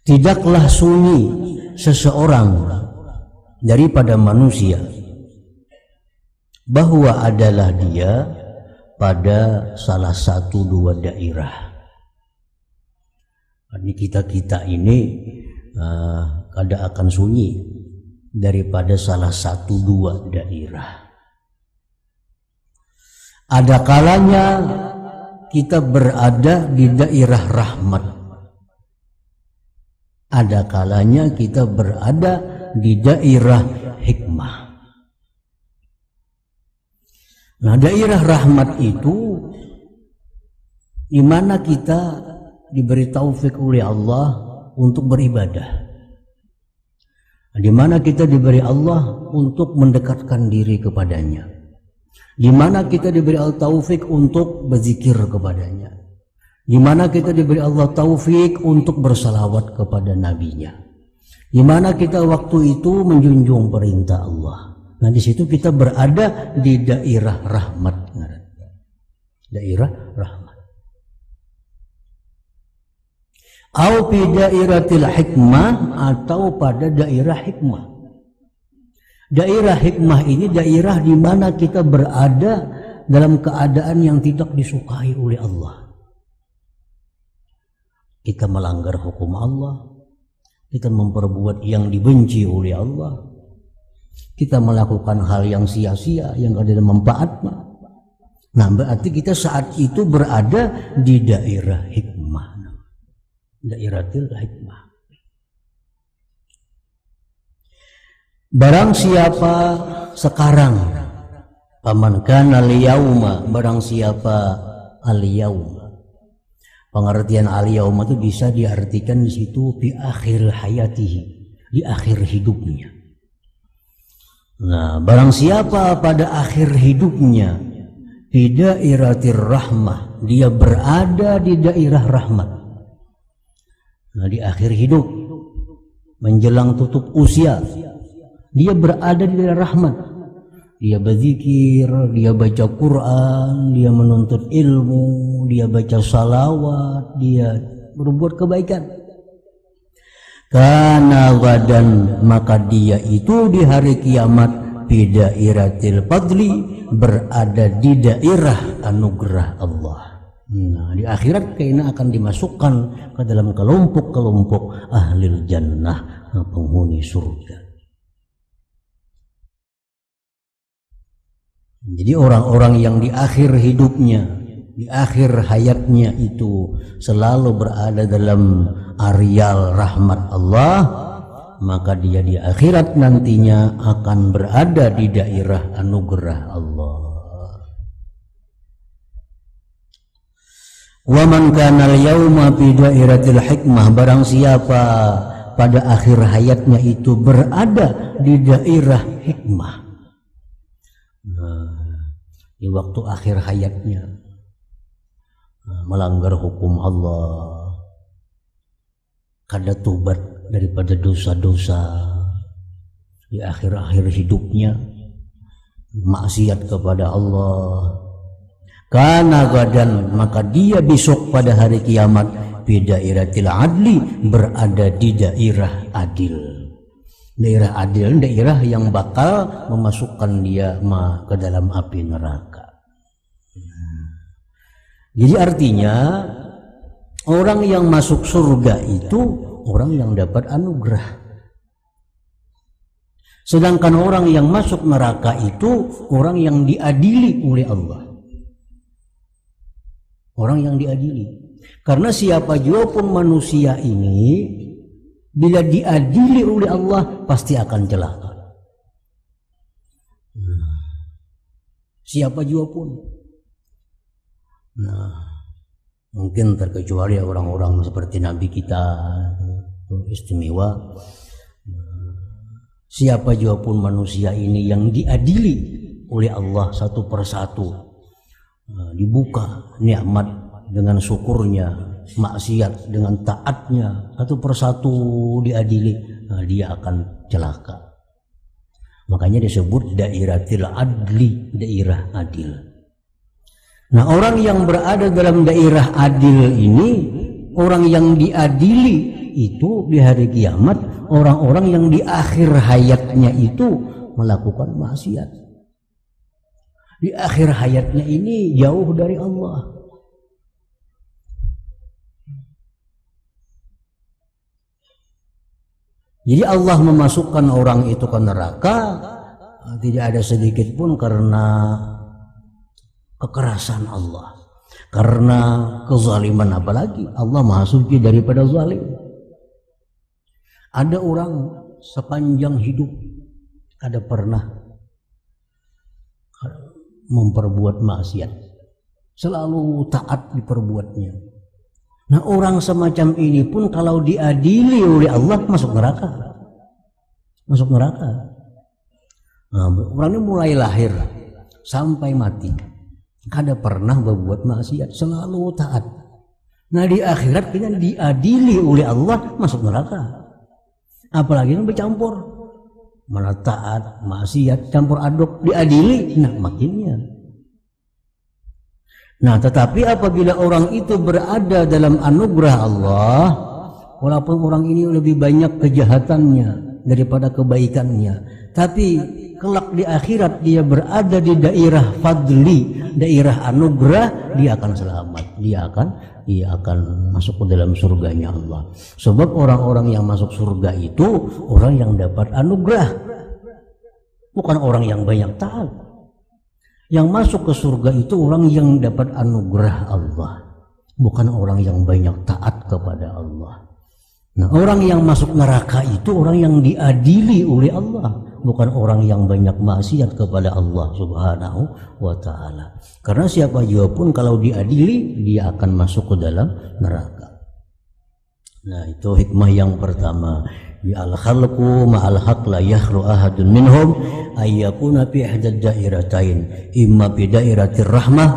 Tidaklah sunyi seseorang daripada manusia bahwa adalah dia pada salah satu dua daerah. Ini kita ini kada akan sunyi daripada salah satu dua daerah. Ada kalanya kita berada di daerah rahmat. Ada kalanya kita berada di daerah hikmah. Nah, daerah rahmat itu di mana kita diberi taufik oleh Allah untuk beribadah. Di mana kita diberi Allah untuk mendekatkan diri kepadanya. Di mana kita diberi Allah taufik untuk berzikir kepadanya. Di mana kita diberi Allah taufik untuk bersalawat kepada nabinya. Di mana kita waktu itu menjunjung perintah Allah. Nah, di situ kita berada di daerah rahmat. Daerah rahmat. Au fi dairatil hikmah, atau pada daerah hikmah. Daerah hikmah ini daerah di mana kita berada dalam keadaan yang tidak disukai oleh Allah. Kita melanggar hukum Allah, kita memperbuat yang dibenci oleh Allah, kita melakukan hal yang sia-sia, yang ada manfaatnya. Nah, berarti kita saat itu berada di daerah hikmah, daeratil hikmah. Barang siapa sekarang, paman kana al-yauma, barang siapa al-yauma. Pengertian al-yauma itu bisa diartikan di situ di akhir hayatihi, di akhir hidupnya. Nah, barang siapa pada akhir hidupnya di daeratir rahmah, dia berada di daerah rahmat. Nah, di akhir hidup menjelang tutup usia, dia berada di daerah rahmat. Dia berzikir, dia baca Quran, dia menuntut ilmu, dia baca salawat, dia berbuat kebaikan. Karena gadan, maka dia itu di hari kiamat fi dairatil fadli, berada di daerah anugerah Allah. Nah, di akhirat kayaknya akan dimasukkan ke dalam kelompok-kelompok ahlil jannah, penghuni surga. Jadi orang-orang yang di akhir hidupnya, di akhir hayatnya itu selalu berada dalam areal rahmat Allah, maka dia di akhirat nantinya akan berada di daerah anugerah Allah. Wa man kana al-yauma fi dairatil hikmah, barang siapa pada akhir hayatnya itu berada di daerah hikmah. Di waktu akhir hayatnya melanggar hukum Allah, kada tobat daripada dosa-dosa, di akhir-akhir hidupnya maksiat kepada Allah, karena gadan, maka dia besok pada hari kiamat fi dairatil adli, berada di daerah adil. Daerah adil, daerah yang bakal memasukkan dia ke dalam api neraka. Jadi artinya orang yang masuk surga itu orang yang dapat anugerah. Sedangkan orang yang masuk neraka itu orang yang diadili oleh Allah. Orang yang diadili. Karena siapa juga pun manusia ini bila diadili oleh Allah pasti akan celaka. Siapa juga pun. Nah, mungkin terkecuali orang-orang seperti Nabi kita istimewa. Siapa juga pun manusia ini yang diadili oleh Allah satu persatu, dibuka nikmat dengan syukurnya, maksiat dengan taatnya, satu persatu diadili, dia akan celaka. Makanya disebut dairatil adli, daerah adil. Nah, orang yang berada dalam daerah adil ini, orang yang diadili itu di hari kiamat orang-orang yang di akhir hayatnya itu melakukan maksiat. Di akhir hayatnya ini jauh dari Allah. Jadi Allah memasukkan orang itu ke neraka tidak ada sedikit pun karena kekerasan Allah, karena kezaliman, apalagi Allah Maha Suci daripada zalim. Ada orang sepanjang hidup ada pernah memperbuat maksiat, selalu taat diperbuatnya. Nah, orang semacam ini pun kalau diadili oleh Allah masuk neraka. Masuk neraka. Nah, orang ini mulai lahir sampai mati kada pernah berbuat maksiat, selalu taat. Nah, di akhirat kita diadili oleh Allah masuk neraka. Apalagi yang bercampur, mana taat, maksiat, campur aduk, diadili, nah makinnya. Nah, tetapi apabila orang itu berada dalam anugerah Allah, walaupun orang ini lebih banyak kejahatannya daripada kebaikannya, tapi kelak di akhirat dia berada di daerah fadli, daerah anugerah, dia akan selamat, dia akan masuk ke dalam surganya Allah. Sebab orang-orang yang masuk surga itu orang yang dapat anugerah, bukan orang yang banyak taat. Yang masuk ke surga itu orang yang dapat anugerah Allah, bukan orang yang banyak taat kepada Allah. Nah, orang yang masuk neraka itu orang yang diadili oleh Allah, bukan orang yang banyak maksiat kepada Allah Subhanahu wa ta'ala. Karena siapa juga pun kalau diadili, dia akan masuk ke dalam neraka. Nah, itu hikmah yang pertama. Ya al-khalqu ma'al haq la yakhlu ahadun minhum ayyakuna fi ihdad dairatain, imma fi dairatir rahmah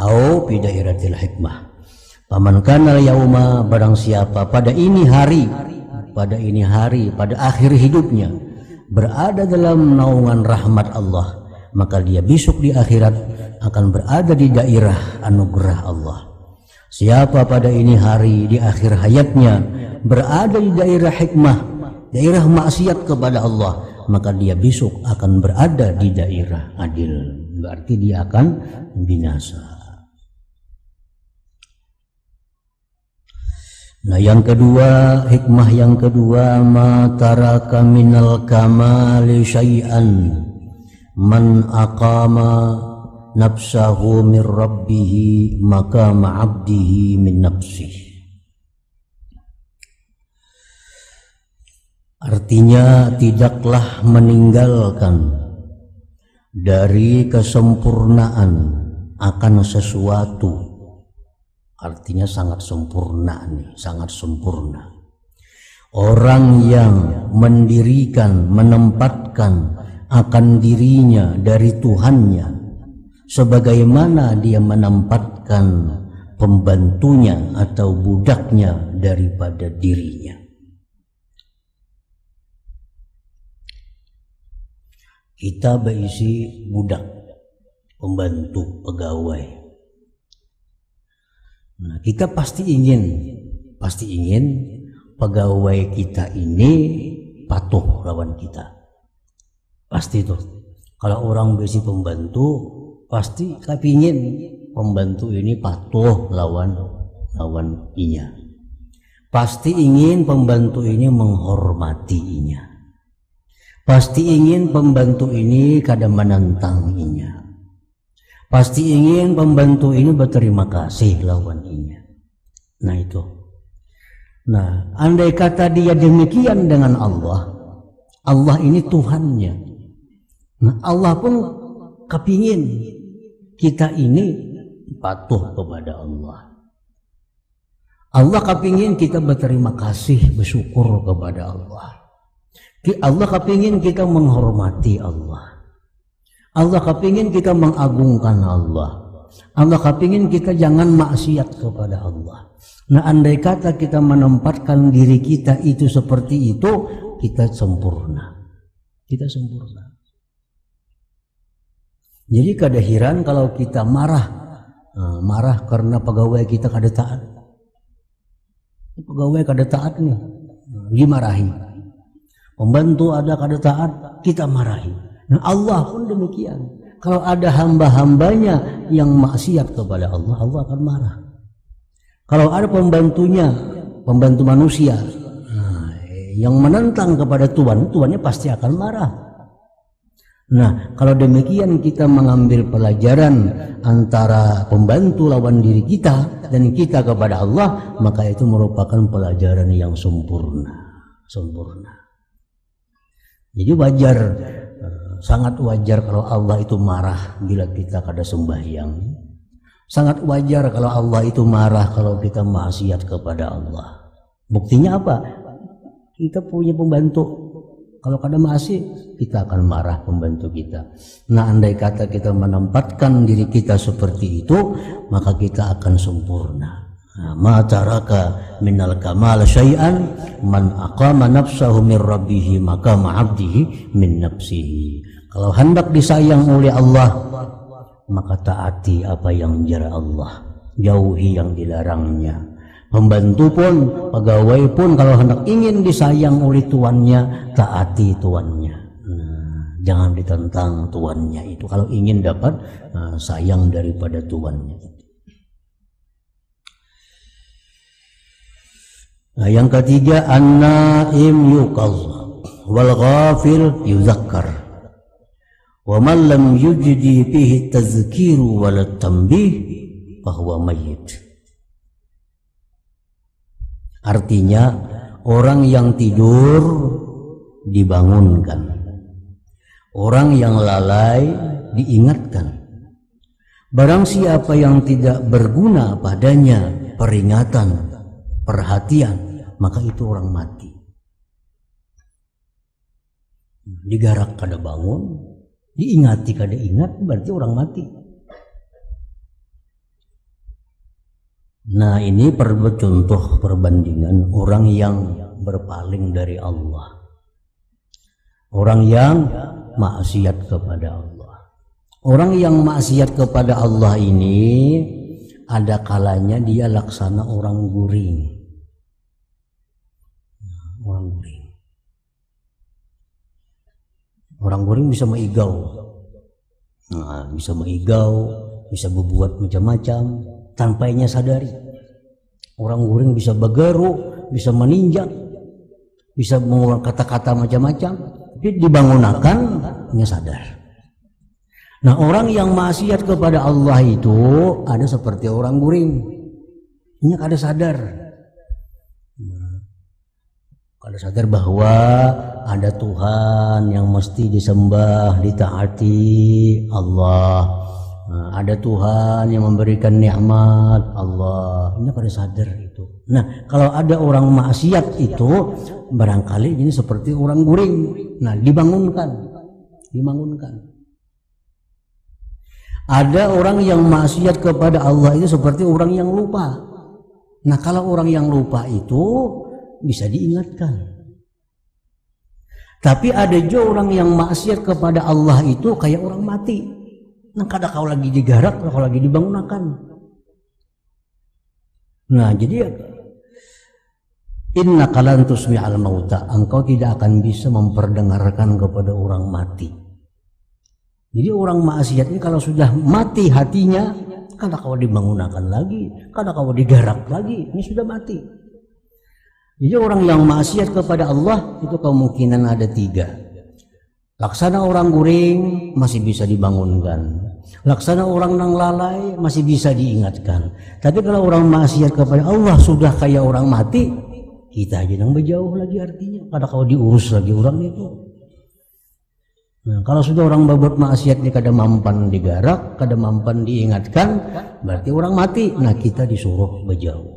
au fi dairatil hikmah. Paman kana yauma, barang siapa pada ini hari, pada akhir hidupnya berada dalam naungan rahmat Allah, maka dia besok di akhirat akan berada di daerah anugerah Allah. Siapa pada ini hari di akhir hayatnya berada di daerah hikmah, daerah maksiat kepada Allah, maka dia besok akan berada di daerah adil, berarti dia akan binasa. Nah, yang kedua, hikmah yang kedua, ma taraka minal kamali syai'an man aqama nafsahu min rabbihi maqama 'abdihi min nafsihi. Artinya tidaklah meninggalkan dari kesempurnaan akan sesuatu. Artinya sangat sempurna nih, sangat sempurna. Orang yang mendirikan, menempatkan akan dirinya dari Tuhannya, sebagaimana dia menempatkan pembantunya atau budaknya daripada dirinya. Kita berisi budak, pembantu, pegawai. Nah, kita pasti ingin pegawai kita ini patuh lawan kita. Pasti itu. Kalau orang berisi pembantu, pasti kepingin pembantu ini patuh lawan inya. Pasti ingin pembantu ini menghormatinya. Pasti ingin pembantu ini kada menantanginya. Pasti ingin pembantu ini berterima kasih lawan inya. Nah, itu. Nah, andai kata dia demikian dengan Allah, Allah ini Tuhannya. Nah, Allah pun kepingin kita ini patuh kepada Allah. Allah kepingin kita berterima kasih, bersyukur kepada Allah. Allah kepingin kita menghormati Allah. Allah kepingin kita mengagungkan Allah. Allah kepingin kita jangan maksiat kepada Allah. Nah, andai kata kita menempatkan diri kita itu seperti itu, kita sempurna. Kita sempurna. Jadi kada heran kalau kita marah karena pegawai kita kada taat. Pegawai kada taat nih, dimarahi. Pembantu ada kada taat, kita marahi. Nah, Allah pun demikian. Kalau ada hamba-hambanya yang maksiat kepada Allah, Allah akan marah. Kalau ada pembantunya, pembantu manusia, yang menentang kepada Tuhan, Tuhannya pasti akan marah. Nah, kalau demikian kita mengambil pelajaran antara pembantu lawan diri kita dan kita kepada Allah, maka itu merupakan pelajaran yang sempurna. Jadi wajar, sangat wajar kalau Allah itu marah bila kita kada sembahyang. Sangat wajar kalau Allah itu marah kalau kita maksiat kepada Allah. Buktinya apa? Kita punya pembantu, kalau kada maksiat kita akan marah pembantu kita. Nah, andai kata kita menempatkan diri kita seperti itu, maka kita akan sempurna. Ma taraka minal kamal syai'an man aqama nafsahu min rabbih maqama 'abdihi min nafsihi. Kalau hendak disayang oleh Allah, maka taati apa yang menjara Allah, jauhi yang dilarangnya. Pembantu pun, pegawai pun kalau hendak ingin disayang oleh tuannya, taati tuannya. Jangan ditentang tuannya itu kalau ingin dapat sayang daripada tuannya. Nah, yang ketiga, an-naim yuqaz wal ghafil yuzakkar wa man lam yujdi fihi tazkir wal tanbih fahuwa mayyit. Artinya, orang yang tidur dibangunkan, orang yang lalai diingatkan. Barang siapa yang tidak berguna padanya peringatan, perhatian, maka itu orang mati. Digarak kada bangun, diingati kada ingat, berarti orang mati. Nah, ini contoh perbandingan orang yang berpaling dari Allah, orang yang maksiat kepada Allah. Orang yang maksiat kepada Allah ini ada kalanya dia laksana orang guring. Orang guring bisa meigau. Nah, bisa meigau, bisa berbuat macam-macam tanpa ia sadari. Orang guring bisa bergeru, bisa meninjak, bisa mengeluarkan kata-kata macam-macam, tapi dibangunkan ia sadar. Nah, orang yang maksiat kepada Allah itu ada seperti orang guring. Ia kada sadar. Kada sadar bahwa ada Tuhan yang mesti disembah, ditaati, Allah. Ada Tuhan yang memberikan nikmat, Allah. Ini kada sadar itu. Nah, kalau ada orang maksiat itu barangkali ini seperti orang guring. Nah, dibangunkan. Ada orang yang maksiat kepada Allah itu seperti orang yang lupa. Nah, kalau orang yang lupa itu bisa diingatkan. Tapi ada juga orang yang maksiat kepada Allah itu kayak orang mati. Nah, kadang kau lagi digarak, kau lagi dibangunkan. Nah, jadi innaka lan tusmi'al mauta, engkau tidak akan bisa memperdengarkan kepada orang mati. Jadi orang maksiat ini kalau sudah mati hatinya, kadang kau dibangunkan lagi, kadang kau digarak lagi, ini sudah mati. Jadi orang yang maksiat kepada Allah itu kemungkinan ada 3. Laksana orang guring masih bisa dibangunkan. Laksana orang nang lalai masih bisa diingatkan. Tapi kalau orang maksiat kepada Allah sudah kayak orang mati, kita aja nang berjauh lagi artinya. Kada kau diurus lagi orang itu. Nah, kalau sudah orang berbuat maksiat ini kada mampan digarak, kada mampan diingatkan, berarti orang mati. Nah, kita disuruh berjauh.